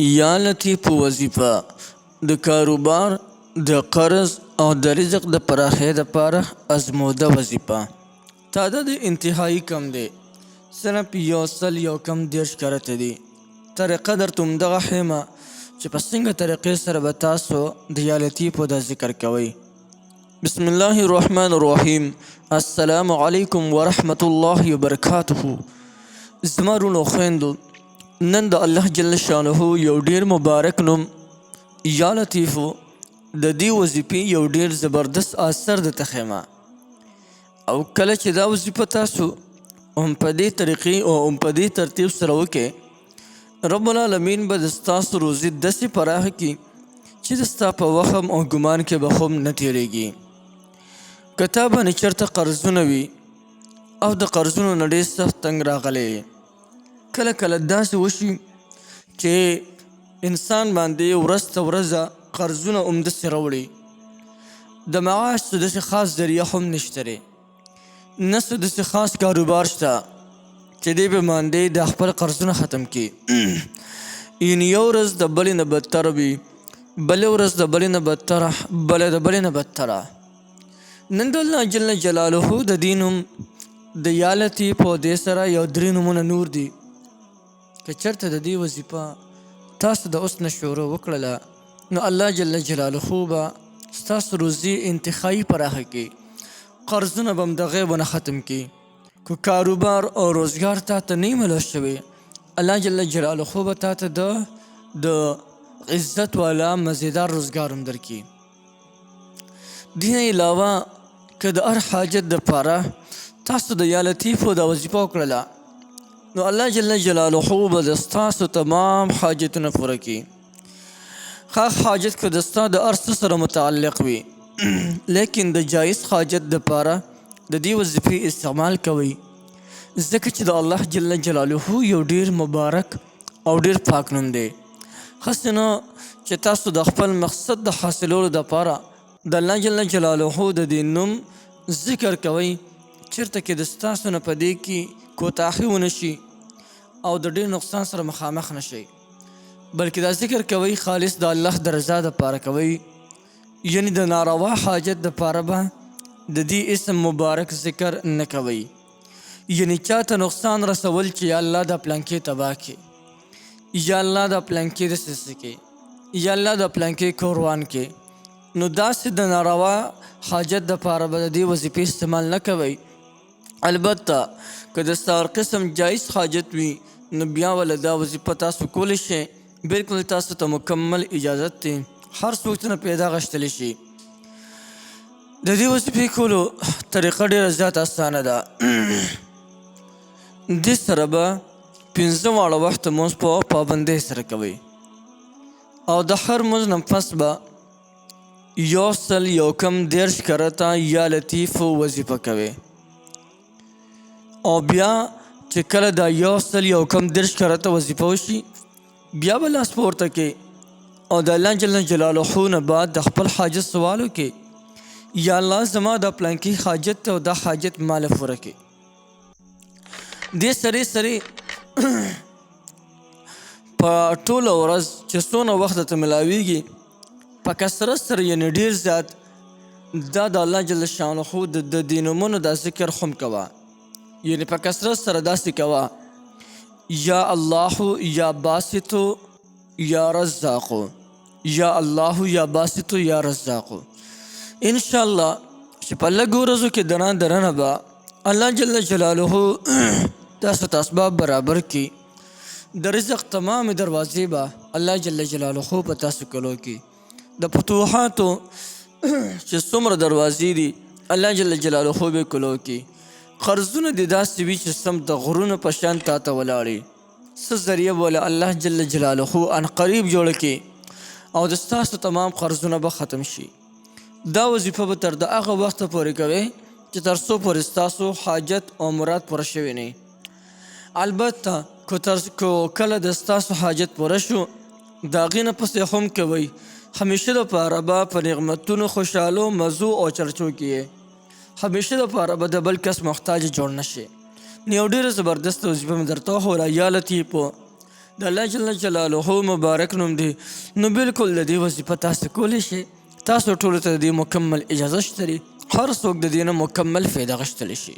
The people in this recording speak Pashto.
یا لطیف وظیفه د کاروبار د قرض او د رزق د پراخۍ دپاره ازموده وظیفه. تعداد انتهایی کم دی، صرف 130 کرته دی. طریقه درته همدغه ښیمه چې په څنګه طریقې سره به تاسو د یا لطیفو دا ذکر کوئ. بسم الله الرحمن الرحیم. السلام علیکم ورحمة الله وبرکاته. زما رونو خویندو، نن د الله جل شانه یو ډیر مبارک نوم یا لطیفو د دې وظیفې یو ډیر زبردست اثر درته ښیمه. او کله چې دا وظیفه تاسو هم په دې طریقې او هم په دې ترتیب سره وکړئ، رب العالمین به د ستاسو روزي داسې پراخه کړي چې د ستا په وهم او ګمان کې به خوب نه تېرېږي. که تا باندې چېرته قرضونه وي او د قرضونو نه ډېر سخت تنګ راغلی، کله کله داسې وشي چې انسان باندې ورځ ته ورځه قرضونه همداسې راوړي، د معاش څه داسې خاص ذریعه هم نشته دی، نه څه داسې خاص کاروبار شته چې دی به باندې د خپل قرضونه ختم کړي. یعنې یو ورځ د بلې نه بدتره وي، بلې ورځ د بلې نه بدتره، بله د بلې نه بدتره. نن د الله جل جلاله د دې نوم د یا لطیف او دې سره یو 3 نومونه نور دي. که چېرته د دې وظیفه تاسو د اوس نه شروع وکړله، نو الله جل جلاله به ستاسو روزي انتهایی پراخه کړي، قرضونه به هم د غیبو نه ختم کړي. که کاروبار او روزګار تا ته نه ملو شوی، الله جل جلاله به تا ته د عزت والا مزیدار روزګار هم درکړي. دې نه علاوه که د هر حاجت دپاره تاسو د یا لطیفو دا وظیفه وکړله، نو الله جل جلاله به د ستاسو تمام حاجتونه پوره کړي. خاص حاجت که د ستا د هر څه سره متعلق وي، لیکن د جایز حاجت دپاره د دې وظیفې استعمال کوئ، ځکه چې د الله جل جلاله یو ډیر مبارک او ډیر پاک نوم دی. هسې نه چې تاسو د خپل مقصد د حاصلولو دپاره د الله جل جلاله د دې نوم ذکر کوئ، چېرته کې د ستاسو نه په دې کې کوتاهي ونه شي او د ډېر نقصان سره مخامخ نه شئ، بلکې دا ذکر کوئ خالص د الله د رضا دپاره کوئ. یعنې د ناروا حاجت دپاره به د دې اسم مبارک ذکر نه کوئ. یعنې چاته نقصان رسول چې یا الله دا پلانکې تباه کړي، یا الله دا پلانکې داسې کړي، یا الله دا پلانکې کوروان کړي، نو داسې د ناروا حاجت دپاره به د دې وظیفې استعمال نه کوئ. البته که د ستا هر قسم جایز حاجت وي، نو بیا وله دا وظیفه تاسو کولی شئ، بلکل تاسو ته مکمل اجازت دی، هر څوک ته نه پیدا غشتلی شي. د دې وظیفې کولو طریقه ډېره زیاته اسانه ده. دې سره به 15 واړه وخته لمونځ په پابندۍ سره کوئ، او د هر لمونځ نه پس به 130 کرته یا لطیفو وظیفه کوئ. او بیا چې کله دا 130 کرته وظیفه وشي، بیا به لاس پورته کړئ او د الله جل جلاله نه بعد د خپل حاجت سوال وکړئ، یا الله زما دا پلانکي حاجت ته او دا حاجت ماله پوره کړي. دې سرې سرې په ټوله ورځ چې څونه وخت ته ملاویږي، په کثرت سره یعنې ډېر زیات دا د الله جل شانه د دې نومونو دا ذکر هم کوه. یعنې په کثرت سره داسې کوه، یا الله یا باسطو یا رزاقو، یا الله یا باسطو یا رزاقو. انشاءالله چې په لږو ورځو کې دننه به الله جل جلاله تاسو ته اسباب برابر کړي، د رزق تمام دروازې به الله جل جلاله په تاسو کلو کړي. د فتوحاتو چې څومره دروازې دي الله جل جلاله به کلو کړي. قرضونه دې داسې وي چې سم د غرونو په شان تا ته ولاړي، څه ذریعه بوله الله جل جلاله ان قریب جوړه کړي او د ستاسو تمام قرضونه به ختم شي. دا وظیفه به تر د هغه وخته پورې کوئ چې تر څو پورې ستاسو حاجت او مراد پوره شوی نه. البته که کله د ستاسو حاجت پوره شو، د هغې نه پسې هم کوئ، همیشه دپاره به په نعمتونو خوشحالو مزو او چرچو کې همیشه دپاره به د بل کس محتاج جوړ نشي. نو یو ډېره زبردست وظیفه مې درته وښوله، یا لطیفو د الله جل جلاله مبارک نوم دی، نو بالکل د دې وظیفه تاسو کولی شئ. تاسو ټولو ته د دې مکمل اجازه شته، هر څوک د دې نه مکمل فایده اخیستلی شي.